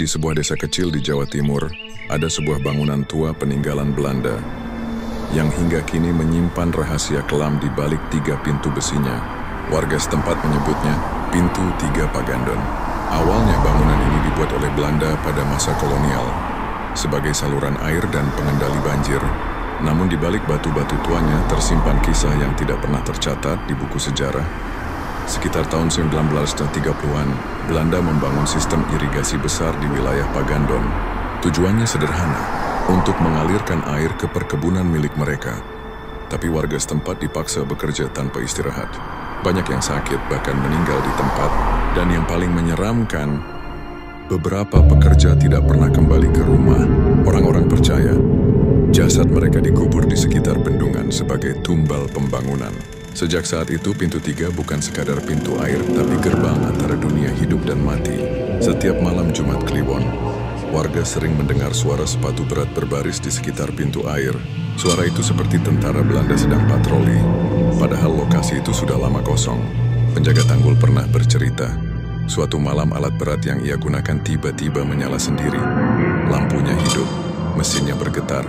Di sebuah desa kecil di Jawa Timur, ada sebuah bangunan tua peninggalan Belanda yang hingga kini menyimpan rahasia kelam di balik 3 pintu besinya. Warga setempat menyebutnya Pintu 3 Pagandon. Awalnya bangunan ini dibuat oleh Belanda pada masa kolonial sebagai saluran air dan pengendali banjir. Namun di balik batu-batu tuanya tersimpan kisah yang tidak pernah tercatat di buku sejarah. Sekitar tahun 1930-an, Belanda membangun sistem irigasi besar di wilayah Pagandon. Tujuannya sederhana, untuk mengalirkan air ke perkebunan milik mereka. Tapi warga setempat dipaksa bekerja tanpa istirahat. Banyak yang sakit, bahkan meninggal di tempat. Dan yang paling menyeramkan, beberapa pekerja tidak pernah kembali ke rumah. Orang-orang percaya, jasad mereka dikubur di sekitar bendungan sebagai tumbal pembangunan. Sejak saat itu, Pintu 3 bukan sekadar pintu air, tapi gerbang antara dunia hidup dan mati. Setiap malam Jumat Kliwon, warga sering mendengar suara sepatu berat berbaris di sekitar pintu air. Suara itu seperti tentara Belanda sedang patroli, padahal lokasi itu sudah lama kosong. Penjaga tanggul pernah bercerita, suatu malam alat berat yang ia gunakan tiba-tiba menyala sendiri. Lampunya hidup, mesinnya bergetar,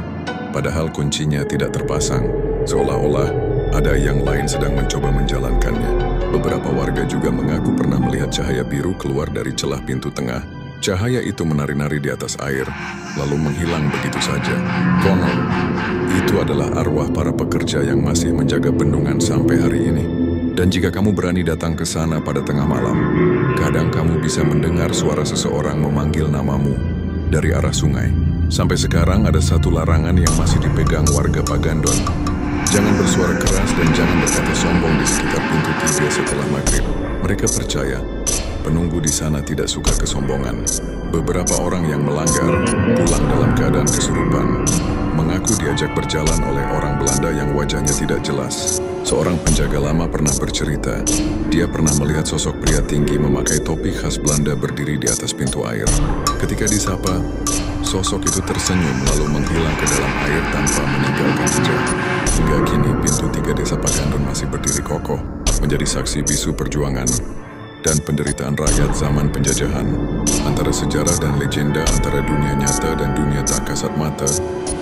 padahal kuncinya tidak terpasang, seolah-olah ada yang lain sedang mencoba menjalankannya. Beberapa warga juga mengaku pernah melihat cahaya biru keluar dari celah pintu tengah. Cahaya itu menari-nari di atas air, lalu menghilang begitu saja. Konon, itu adalah arwah para pekerja yang masih menjaga bendungan sampai hari ini. Dan jika kamu berani datang ke sana pada tengah malam, kadang kamu bisa mendengar suara seseorang memanggil namamu dari arah sungai. Sampai sekarang ada satu larangan yang masih dipegang warga Pagandon. Jangan bersuara keras dan jangan berkata sombong di sekitar pintu 3 setelah maghrib. Mereka percaya, penunggu di sana tidak suka kesombongan. Beberapa orang yang melanggar pulang dalam keadaan kesurupan, mengaku diajak berjalan oleh orang Belanda yang wajahnya tidak jelas. Seorang penjaga lama pernah bercerita, dia pernah melihat sosok pria tinggi memakai topi khas Belanda berdiri di atas pintu air. Ketika disapa, sosok itu tersenyum lalu menghilang ke dalam air tanpa meninggalkan jejak. Hingga kini, Pintu 3 Desa Pagandon masih berdiri kokoh, menjadi saksi bisu perjuangan dan penderitaan rakyat zaman penjajahan. Antara sejarah dan legenda, antara dunia nyata dan dunia tak kasat mata,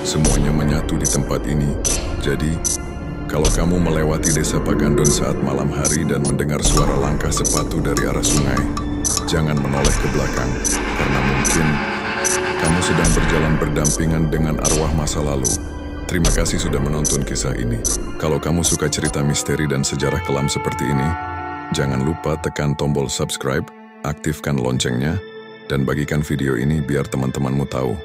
semuanya menyatu di tempat ini. Jadi, kalau kamu melewati Desa Pagandon saat malam hari dan mendengar suara langkah sepatu dari arah sungai, jangan menoleh ke belakang, karena mungkin kamu sedang berjalan berdampingan dengan arwah masa lalu. Terima kasih sudah menonton kisah ini. Kalau kamu suka cerita misteri dan sejarah kelam seperti ini, jangan lupa tekan tombol subscribe, aktifkan loncengnya, dan bagikan video ini biar teman-temanmu tahu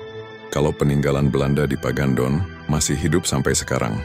kalau peninggalan Belanda di Pagandon masih hidup sampai sekarang.